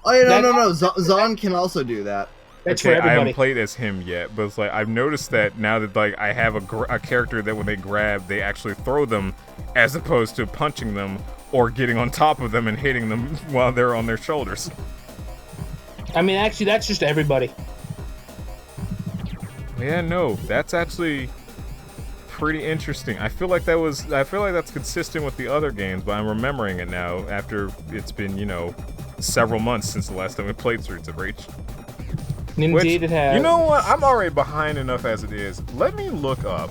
Oh yeah, no. Zahn can also do that. That's okay, for everybody. I haven't played as him yet, but it's like I've noticed that now that like I have a character that when they grab, they actually throw them, as opposed to punching them or getting on top of them and hitting them while they're on their shoulders. I mean, actually, that's just everybody. Yeah, no, that's actually pretty interesting. I feel like that's consistent with the other games, but I'm remembering it now after it's been, several months since the last time we played Streets of Rage. Indeed, it has. You know what? I'm already behind enough as it is. Let me look up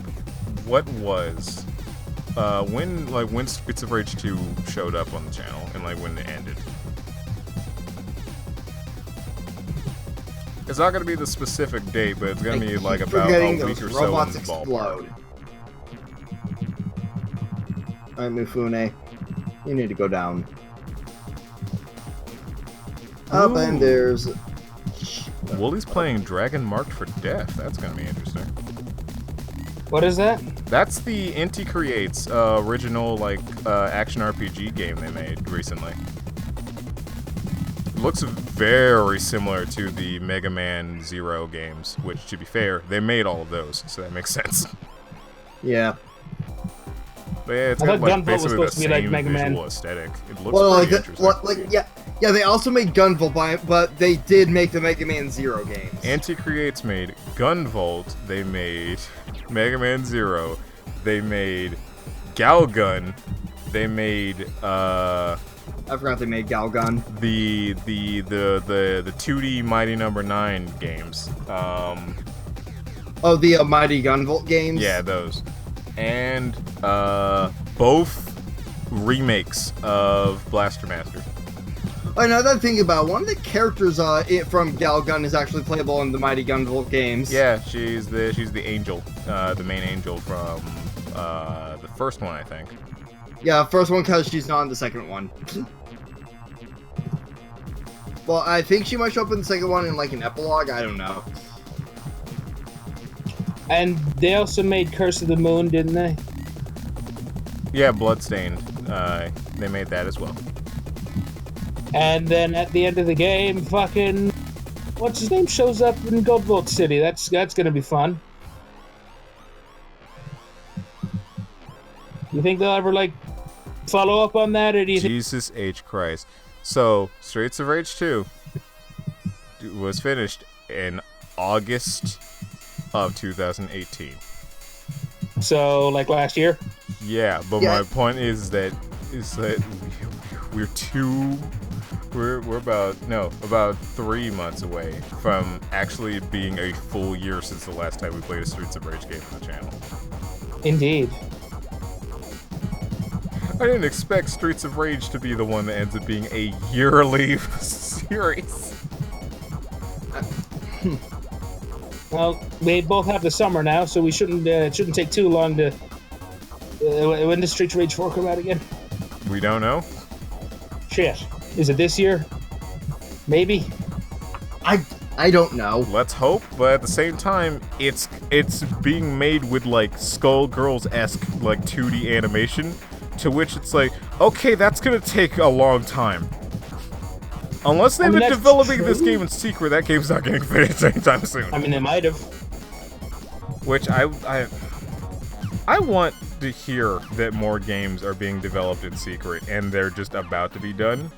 what was when Streets of Rage 2 showed up on the channel and like when it ended. It's not gonna be the specific date, but it's gonna be like about a week or so in the ballpark. Alright, Mifune. You need to go down. Up and there's... Wooly's playing Dragon Marked for Death. That's gonna be interesting. What is that? That's the Inti Creates original action RPG game they made recently. It looks very similar to the Mega Man Zero games, which, to be fair, they made all of those, so that makes sense. Yeah. But yeah, it's got like basically the same visual aesthetic. It looks pretty interesting. Yeah, they also made Gunvolt, but they did make the Mega Man Zero games. Inti Creates made Gunvolt, they made Mega Man Zero, they made Galgun, they made I forgot they made Galgun. The 2D Mighty Number 9 games. Oh, the Mighty Gunvolt games? Yeah, those. And both remakes of Blaster Master. Oh, now that I'm thinking about it, one of the characters from Galgun is actually playable in the Mighty Gunvolt games. Yeah, she's the angel, the main angel from the first one, I think. Yeah, first one because she's not in the second one. Well, I think she might show up in the second one in like an epilogue. I don't know. And they also made Curse of the Moon, didn't they? Yeah, Bloodstained. They made that as well. And then at the end of the game, fucking what's his name shows up in Goldvault City. That's gonna be fun. You think they'll ever follow up on that, or do you think? Jesus H. Christ. So, Streets of Rage 2 was finished in August of 2018. So, like last year? Yeah, but my point is that we're about 3 months away from actually being a full year since the last time we played a Streets of Rage game on the channel. Indeed. I didn't expect Streets of Rage to be the one that ends up being a yearly series. Well, we both have the summer now, so we shouldn't it shouldn't take too long to. When does Streets of Rage 4 come out again? We don't know. Shit. Is it this year? Maybe. I don't know. Let's hope, but at the same time, it's being made with Skullgirls-esque 2D animation, to which it's okay, that's gonna take a long time. Unless they've been developing this game in secret, that game's not getting finished anytime soon. I mean, they might have. Which I want to hear that more games are being developed in secret and they're just about to be done.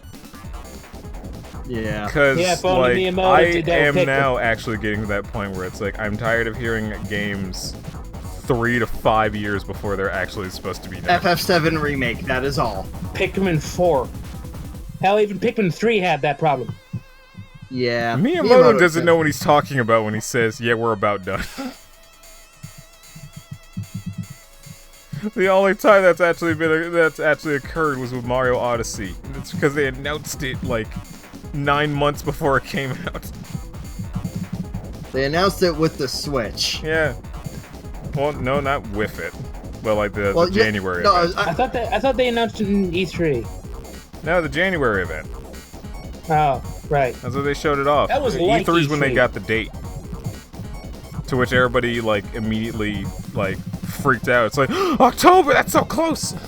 Yeah. Because I am now actually getting to that point where it's I'm tired of hearing games 3 to 5 years before they're actually supposed to be done. FF7 remake, that is all. Pikmin 4. Hell, even Pikmin 3 had that problem. Yeah. Miyamoto doesn't know what he's talking about when he says, yeah, we're about done. The only time that's actually occurred was with Mario Odyssey. It's because they announced it 9 months before it came out. They announced it with the Switch. Yeah. Well, no, not with it, but the January event. I thought they announced it in E3. No, the January event. Oh, right. That's what they showed it off. That was E3 is E3. when they got the date. To which everybody immediately freaked out. It's October, that's so close. And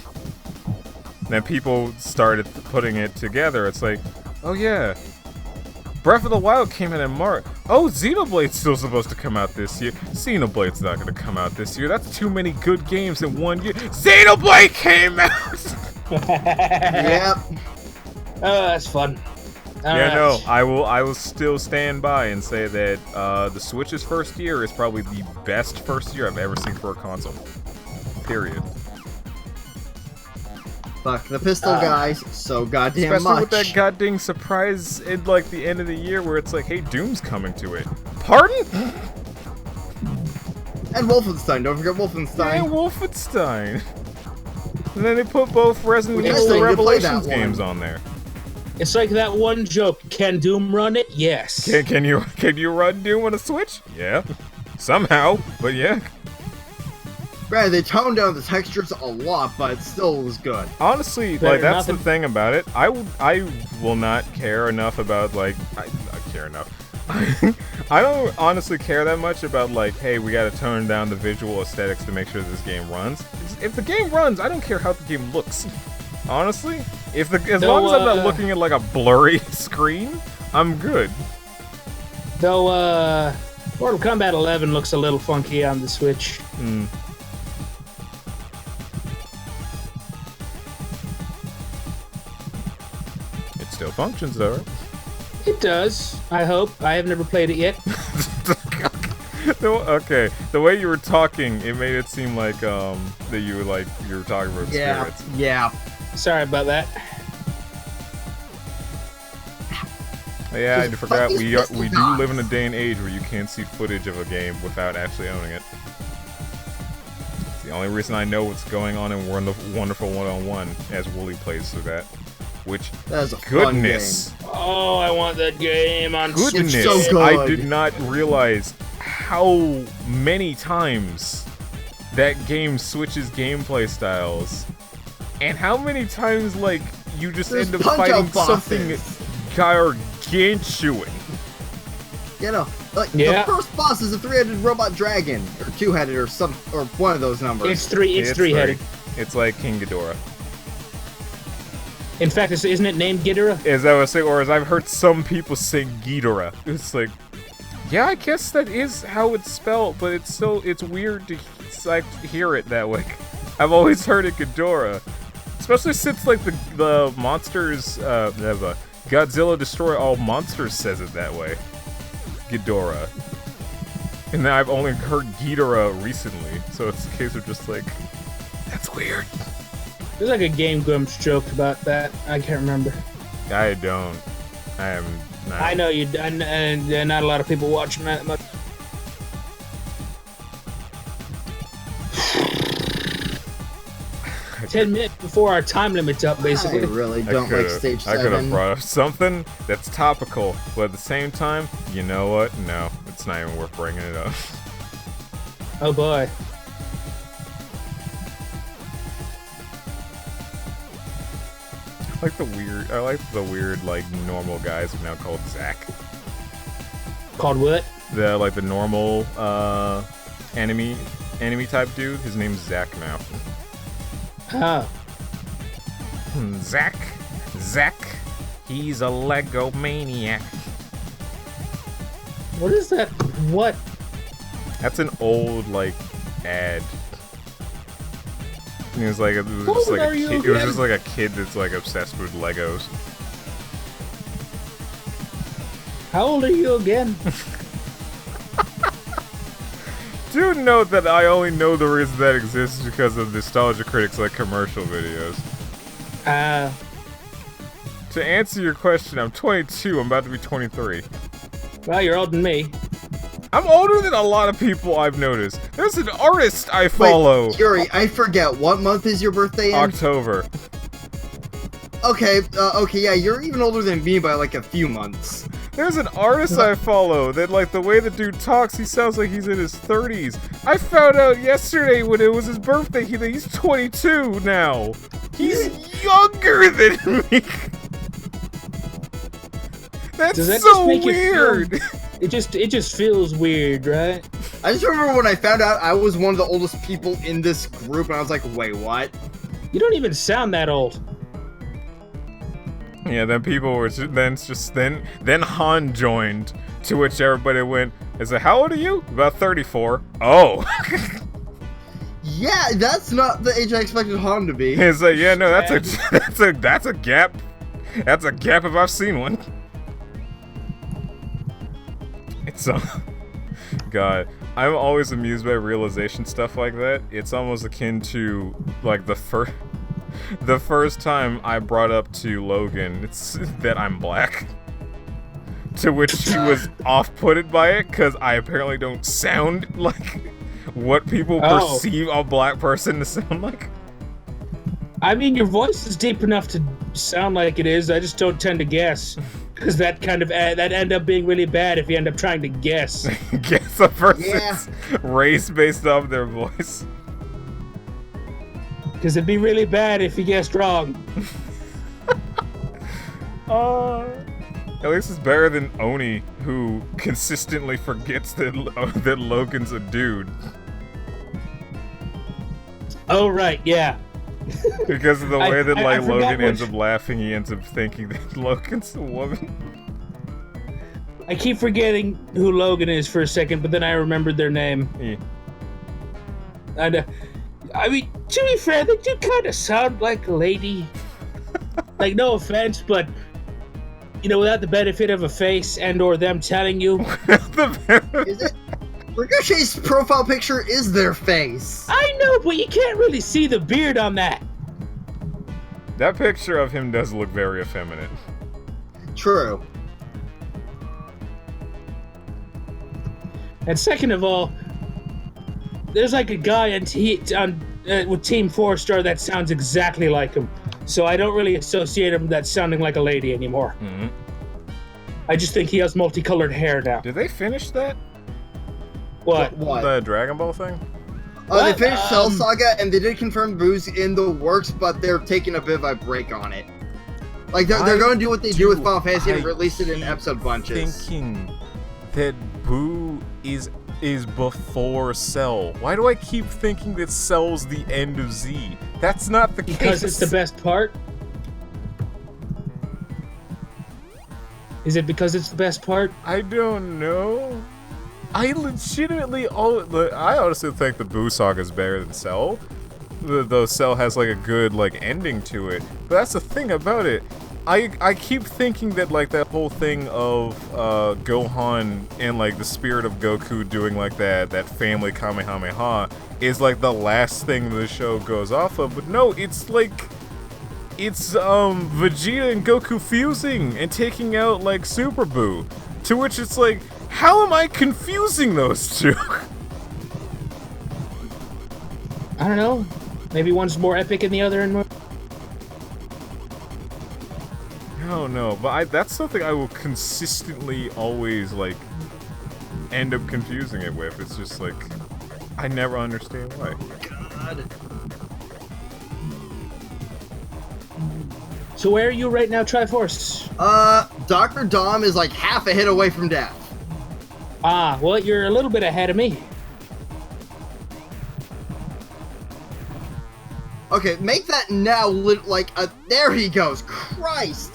then people started putting it together. It's oh yeah, Breath of the Wild came in March. Oh, Xenoblade's still supposed to come out this year. Xenoblade's not going to come out this year. That's too many good games in one year. Xenoblade came out! Yep. Oh, that's fun. Yeah, no, I will still stand by and say that the Switch's first year is probably the best first year I've ever seen for a console. Period. Fuck the pistol guys so goddamn Especially much. with that goddamn surprise at like the end of the year where it's like, hey, Doom's coming to it. Pardon? And Wolfenstein, don't forget Wolfenstein. Yeah, Wolfenstein. And then they put both Resident Yes, Evil they did play Revelations that one. games on there. It's like that one joke. Can Doom run it? Yes. Can you run Doom on a Switch? Yeah. Somehow, but yeah. Granted, they toned down the textures a lot, but it still was good. Honestly, Better like that's the nothing. thing about it. I will not care enough about like I care enough. I don't honestly care that much about like, hey, we gotta tone down the visual aesthetics to make sure this game runs. If the game runs, I don't care how the game looks. Honestly, as long as I'm not looking at like a blurry screen, I'm good. Though, Mortal Kombat 11 looks a little funky on the Switch. Hmm. It still functions though, right? It does. I hope. I have never played it yet. Okay, the way you were talking, it made it seem like that you were talking about spirits. Yeah. Sorry about that. Yeah, I Just forgot fucking we pistol do guns. live in a day and age where you can't see footage of a game without actually owning it. It's the only reason I know what's going on in Wonderful 101 as Wooly plays through that. Which, That is a fun goodness, Oh, I want that game on goodness, Switch. so good. I did not realize how many times that game switches gameplay styles, and how many times like you just There's end up punch-out fighting something gargantuan. You know, like Yeah. the first boss is a 3-headed robot dragon, or 2-headed, or one of those numbers. It's three-headed. It's like King Ghidorah. In fact, isn't it named Ghidorah? As I was saying, or as I've heard some people say Ghidorah. It's like, yeah, I guess that is how it's spelled, but it's weird to like hear it that way. I've always heard it Ghidorah, especially since like the monsters, Godzilla Destroy All Monsters says it that way, Ghidorah. And then I've only heard Ghidorah recently, so it's a case of just like, that's weird. There's like a Game Grumps joke about that. I can't remember. I don't. I am not. I know you, and not a lot of people watching that much. Ten minutes before our time limit's up, I basically. really don't like Stage I could have 7. brought up something that's topical, but at the same time, you know what? No, it's not even worth bringing it up. Oh boy. I like the weird, like, normal guys are now called Zach. Called what? The normal, enemy type dude, his name's Zach now. Oh. Zach, he's a Lego maniac. What is that? What? That's an old, like, ad. It was like How old are you it was again? just like a kid that's like obsessed with Legos. How old are you again? Do note that I only know the reason that exists because of Nostalgia Critics like commercial videos. To answer your question, I'm 22. I'm about to be 23. Well, you're older than me. I'm older than a lot of people I've noticed. There's an artist I follow. Wait, Yuri, I forget. What month is your birthday in? October. Okay, yeah, you're even older than me by like a few months. There's an artist I follow that, like, the way the dude talks, he sounds like he's in his 30s. I found out yesterday when it was his birthday that he's 22 now. He's younger than me. That's Does that so just make weird. It just feels weird, right? I just remember when I found out I was one of the oldest people in this group, and I was like, wait, what? You don't even sound that old. Yeah, then people were then Han joined, to which everybody went, "Is it how old are you?" "About 34." "Oh." Yeah, that's not the age I expected Han to be. It's like, yeah, no, that's a gap. That's a gap if I've seen one. It's God, I'm always amused by realization stuff like that. It's almost akin to like the first time I brought up to Logan that I'm black. To which she was off-putted by it, because I apparently don't sound like what people perceive a black person to sound like. I mean, your voice is deep enough to sound like it is. I just don't tend to guess, because that end up being really bad if you end up trying to guess. Guess a person's race based off their voice. Because it'd be really bad if you guessed wrong. At least it's better than Oni, who consistently forgets that Logan's a dude. Oh, right, yeah. Because of the way that Logan ends which... up laughing, he ends up thinking that Logan's a woman. I keep forgetting who Logan is for a second, but then I remembered their name. Yeah. And, I mean, to be fair, they do kind of sound like a lady. Like, no offense, but, you know, without the benefit of a face and or them telling you. Is it? Ricochet's profile picture is their face. I know, but you can't really see the beard on that. That picture of him does look very effeminate. True. And second of all, there's like a guy with Team 4-Star that sounds exactly like him. So I don't really associate him with that sounding like a lady anymore. Mm-hmm. I just think he has multicolored hair now. Did they finish that? What? The Dragon Ball thing? They finished Cell Saga, and they did confirm Boo's in the works, but they're taking a bit of a break on it. Like, they're going to do what they do with Final Fantasy and release it in episode bunches. Thinking that Boo is before Cell. Why do I keep thinking that Cell's the end of Z? That's not the case. Because it's the best part? Is it because it's the best part? I don't know. I honestly think the Boo Saga is better than Cell. Though Cell has like a good like ending to it. But that's the thing about it. I keep thinking that like that whole thing of Gohan and like the spirit of Goku doing like that family Kamehameha is like the last thing the show goes off of. But no, it's like Vegeta and Goku fusing and taking out like Super Boo. To which it's like, how am I confusing those two? I don't know. Maybe one's more epic and the other and more... I don't know, but that's something I will consistently always, like, end up confusing it with. It's just, like, I never understand why. God. So where are you right now, Triforce? Dr. Dom is like half a hit away from death. Ah, well, you're a little bit ahead of me. Okay, make that now like a... There he goes. Christ.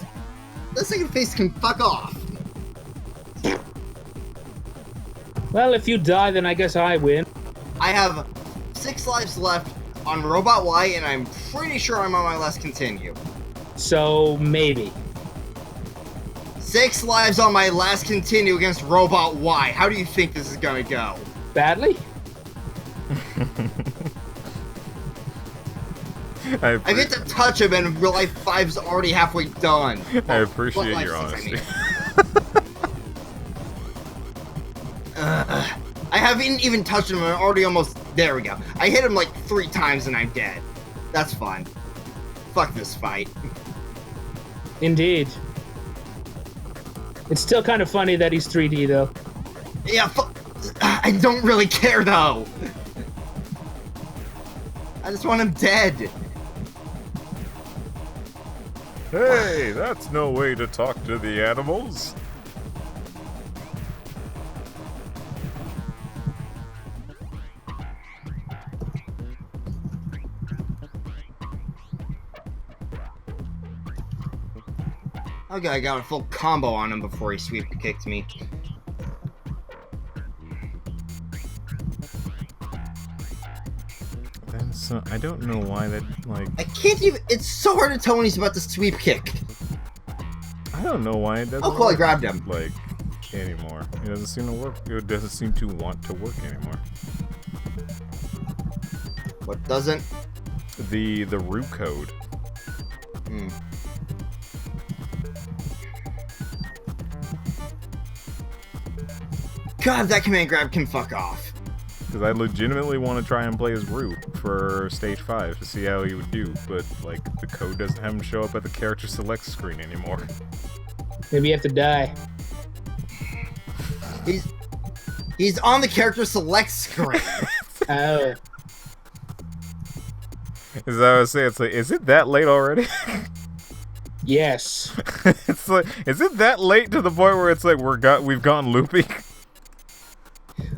That second face can fuck off. Well, if you die, then I guess I win. I have 6 lives left on Robot Y, and I'm pretty sure I'm on my last continue. So, maybe. 6 lives on my last continue against Robot Y. How do you think this is gonna go? Badly? I get to touch him, and real life 5's already halfway done. I appreciate your honesty. I haven't even touched him, and I'm already almost... There we go. I hit him like 3 times, and I'm dead. That's fun. Fuck this fight. Indeed. It's still kind of funny that he's 3D, though. Yeah, I don't really care, though. I just want him dead. Hey, that's no way to talk to the animals. Okay, I got a full combo on him before he sweep kicked me. That's, I don't know why that, like... I can't even... It's so hard to tell when he's about to sweep kick. I don't know why it doesn't Oh, cool, I work, grabbed him. like, anymore. It doesn't seem to work. It doesn't seem to want to work anymore. What doesn't? The root code. Hmm. God, that command grab can fuck off. Because I legitimately want to try and play as Rue for stage 5 to see how he would do, but like the code doesn't have him show up at the character select screen anymore. Maybe you have to die. He's on the character select screen. Oh. Is that what I was saying? It's like, is it that late already? Yes. It's like, is it that late to the point where it's like we've gone loopy?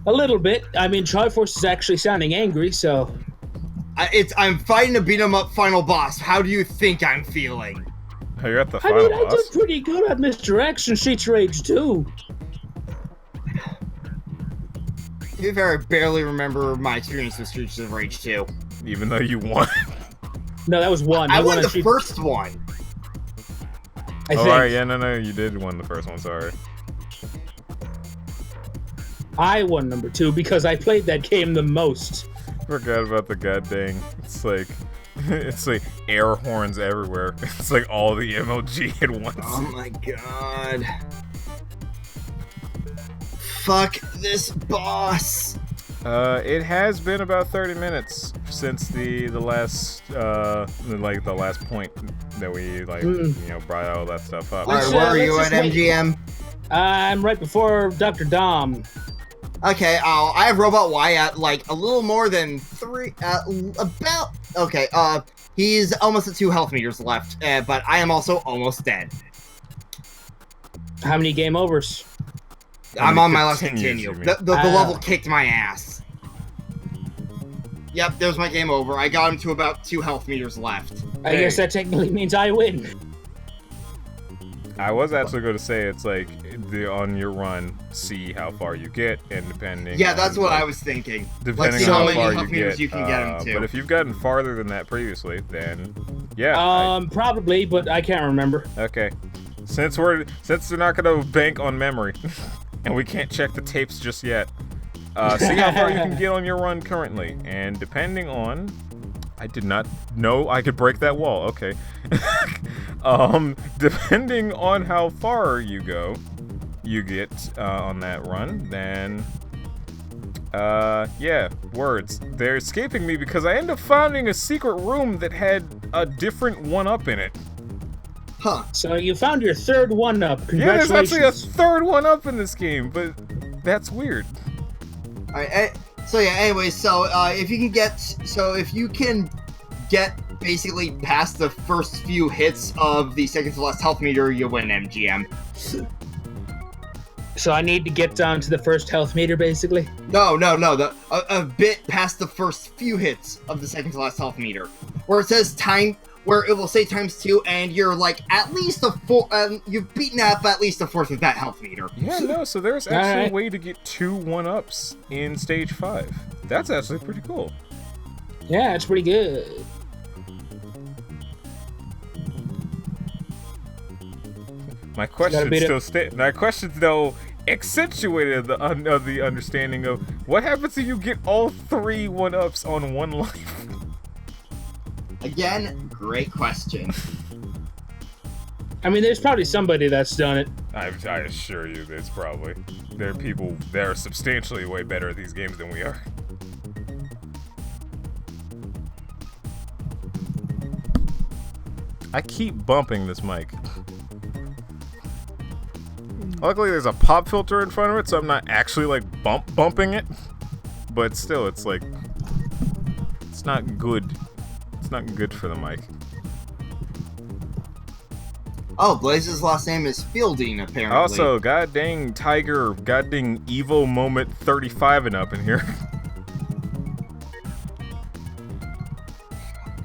A little bit. I mean, Triforce is actually sounding angry, so... I'm fighting a beat-em-up final boss. How do you think I'm feeling? Oh, you're at the I final mean, boss? I did pretty good at Mr. X and Streets Rage 2. To be fair, I barely remember my experience with Streets of Rage 2. Even though you won. No, that was one. I won on the Street- first one. I think. Alright, yeah, no, you did win the first one, sorry. I won number 2 because I played that game the most. Forgot about the goddamn. It's like air horns everywhere. It's like all the MLG at once. Oh my god. Fuck this boss. It has been about 30 minutes since the last the last point that we brought all that stuff up. Alright, where are you let's at, just MGM? I'm right before Dr. Dom. Okay, I have Robot Y at like a little more than 3, he's almost at 2 health meters left, but I am also almost dead. How many game overs? I'm on my last continue. you mean? The level kicked my ass. Yep, there's my game over. I got him to about 2 health meters left. I guess that technically means I win. I was actually going to say it's like on your run, see how far you get, and depending. Yeah, that's on, what like, I was thinking. Depending see on how how many far health meters you can get him to. But if you've gotten farther than that previously, then yeah. Probably, but I can't remember. Okay, since they're not going to bank on memory, and we can't check the tapes just yet. See how far you can get on your run currently, and depending on. I did not know I could break that wall. Okay. Depending on how far you get on that run, then yeah, words. They're escaping me because I end up finding a secret room that had a different 1-up in it. Huh. So you found your third 1-up. Yeah, there's Congratulations. actually a third 1-up in this game, but that's weird. Alright, so yeah, anyways, so if you can get basically past the first few hits of the second to last health meter, you win MGM. So I need to get down to the first health meter, basically? No, a bit past the first few hits of the second to last health meter. Where it says time, where it will say ×2, and you're like at least you've beaten up at least a fourth of that health meter. Yeah, no, so there's actually a way to get 2 1-ups in stage 5. That's actually pretty cool. Yeah, it's pretty good. My question though accentuated the understanding of what happens if you get all 3 1-ups on 1 life. Again, great question. I mean, there's probably somebody that's done it. I assure you, there's probably there are people that are substantially way better at these games than we are. I keep bumping this mic. Luckily, there's a pop filter in front of it, so I'm not actually like bumping it. But still, it's like it's not good. It's not good for the mic. Oh, Blaze's last name is Fielding, apparently. Also, god dang Tiger, god dang Evo moment 35 and up in here.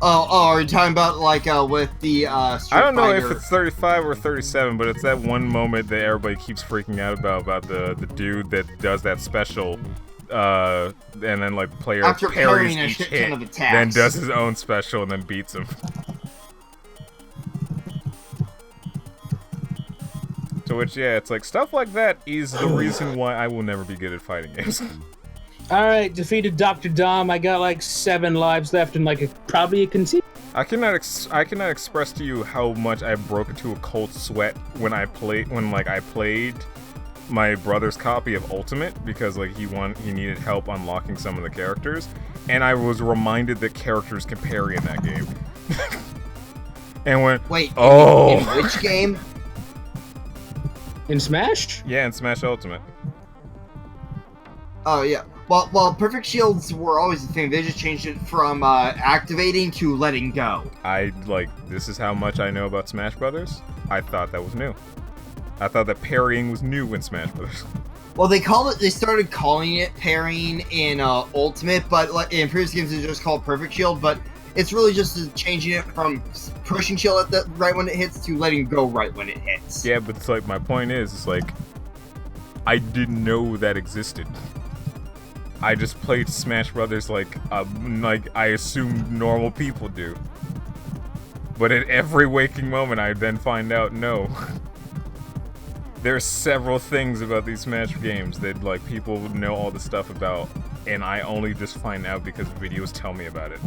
are you talking about like with the Street I don't know Fighter? if it's 35 or 37, but it's that one moment that everybody keeps freaking out about the dude that does that special, and then like the player After parries parrying a each shit hit, ton of attacks. then does his own special and then beats him. To which, yeah, it's like stuff like that is the reason why I will never be good at fighting games. Alright, defeated Dr. Dom. I got like 7 lives left and like probably a conceit. I cannot express to you how much I broke into a cold sweat when I played my brother's copy of Ultimate, because like he needed help unlocking some of the characters, and I was reminded that characters can parry in that game. And when Wait, oh, in which game? In Smash? yeah, in Smash Ultimate. Oh yeah. Well, perfect shields were always the thing. They just changed it from activating to letting go. This is how much I know about Smash Brothers. I thought that was new. I thought that parrying was new in Smash Brothers. Well, they started calling it parrying in Ultimate, but like in previous games it was just called perfect shield. But it's really just changing it from pushing shield at the right when it hits to letting go right when it hits. Yeah, but it's like my point is, it's like I didn't know that existed. I just played Smash Brothers like I assumed normal people do. But at every waking moment, I then find out no. There's several things about these Smash games that like people know all the stuff about, and I only just find out because videos tell me about it.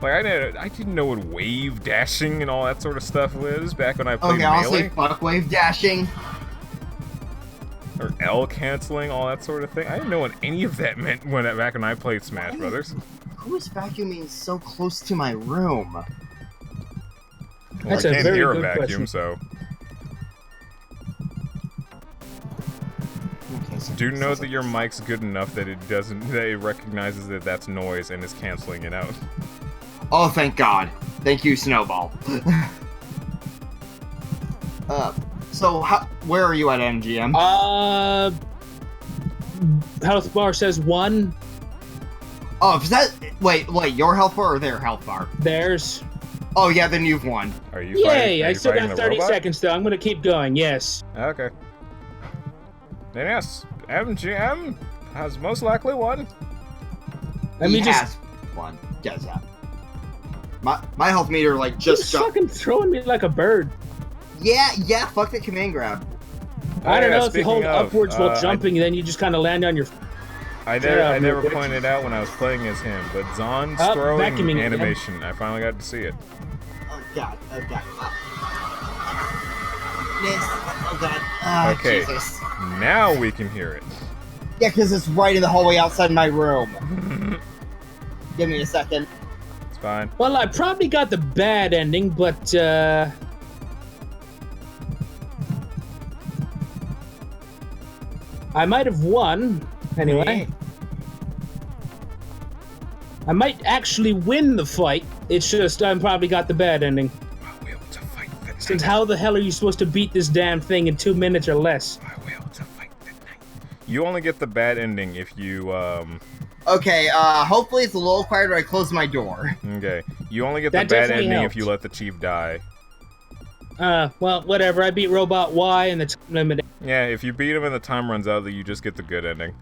Like I didn't know what wave dashing and all that sort of stuff was back when I played Okay, honestly, Melee. fuck wave dashing. Or L canceling, all that sort of thing. I didn't know what any of that meant back when I played Smash Brothers. Who is vacuuming so close to my room? Well, That's I a can't very hear a good vacuum, question. so. Okay, so Do know that your mic's good enough that it recognizes that that's noise and is canceling it out. Oh, thank God. Thank you, Snowball. So where are you at, MGM? Health bar says 1. Oh, is that... Wait, your health bar or their health bar? Theirs. Oh, yeah, then you've won. Are you fighting? Yay! Are I you still fighting got the 30 robot? seconds though. I'm gonna keep going. Yes. Okay. Then yes, MGM has most likely won. Let me He just. has won. Guess that. My health meter, like, Just just jumped. fucking throwing me like a bird. Yeah, fuck the command grab. I don't yeah, know if you hold speaking of, upwards while jumping, then you just kind of land on your. I Yeah, never bitch. pointed out when I was playing as him, but Zon's Oh, throwing vacuuming again. animation. I finally got to see it. Oh, God. Oh, God. This. Oh, God. Ah, Okay. Jesus. Now we can hear it. Yeah, because it's right in the hallway outside my room. Give me a second. It's fine. Well, I probably got the bad ending, but I might have won. Anyway, I might actually win the fight. It's just I probably got the bad ending. I will to fight the night. Since how the hell are you supposed to beat this damn thing in 2 minutes or less? I will to fight the night. You only get the bad ending if you Okay, hopefully it's a little quieter when I close my door. Okay. You only get That the bad definitely ending helped. if you let the chief die. Well, whatever. I beat Robot Y and the time limit. Yeah, if you beat him and the time runs out, then you just get the good ending.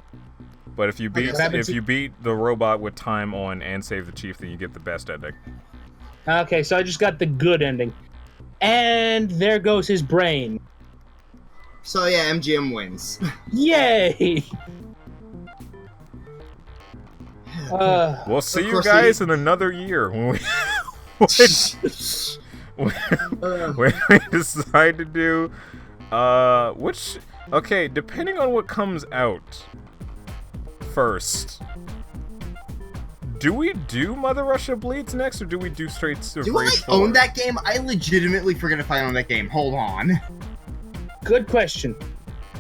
But if you beat the robot with time on and save the chief, then you get the best ending. Okay, so I just got the good ending. And there goes his brain. So yeah, MGM wins. Yay! We'll see of you course guys in another year when we when we decide to do okay, depending on what comes out first. Do we do Mother Russia Bleeds next, or do we do straight to Do I Rage 4? own that game? I legitimately forget if I own that game. Hold on. Good question.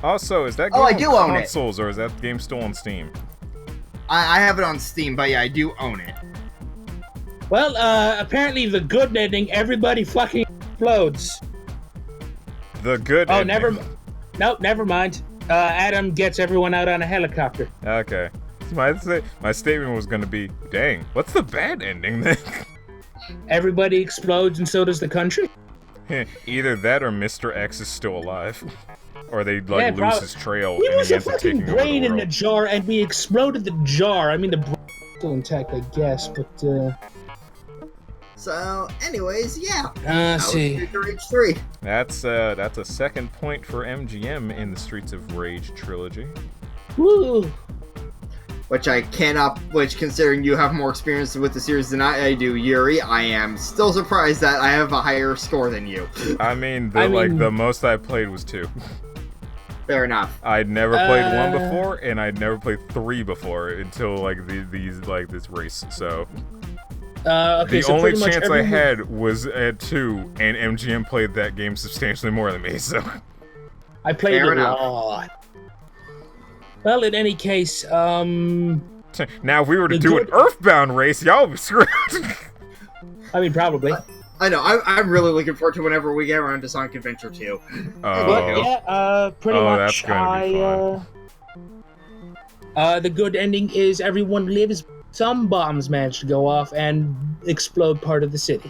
Also, is that game Oh, I on do own it. consoles, or is that game still on Steam? I have it on Steam, but yeah, I do own it. Well, apparently the good ending, everybody fucking explodes. The good ending. Nope, never mind. Adam gets everyone out on a helicopter. Okay. My statement was gonna be, dang, what's the bad ending then? Everybody explodes and so does the country? Either that or Mr. X is still alive. Or they lose his trail He and was he a ends up fucking taking over the brain in the world. jar and we exploded the jar. I mean, the brain is still intact, I guess, but, So, anyways, yeah. let's see. Streets of Rage 3. That's a second point for MGM in the Streets of Rage trilogy. Woo! Which considering you have more experience with the series than I do, Yuri, I am still surprised that I have a higher score than you. I mean, the most I played was 2. Fair enough. I'd never played 1 before, and I'd never played 3 before until this race. So Okay, the only chance I had was at 2, and MGM played that game substantially more than me. So I played Fair it a enough. lot. Well, in any case, now if we were to The do an good- Earthbound race, y'all would be screwed. I mean, probably. I know, I'm really looking forward to whenever we get around to Sonic Adventure 2. But yeah, pretty Oh, much. that's gonna be The good ending is everyone lives. Some bombs manage to go off and explode part of the city.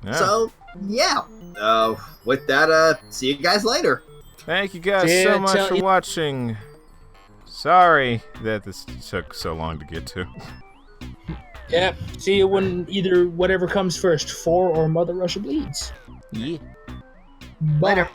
Yeah. So, yeah. With that, see you guys later. Thank you guys Yeah, so much tell for you- watching. Sorry that this took so long to get to. Yep. See you when either whatever comes first, 4 or Mother Russia bleeds. Yeah. Bye. Later.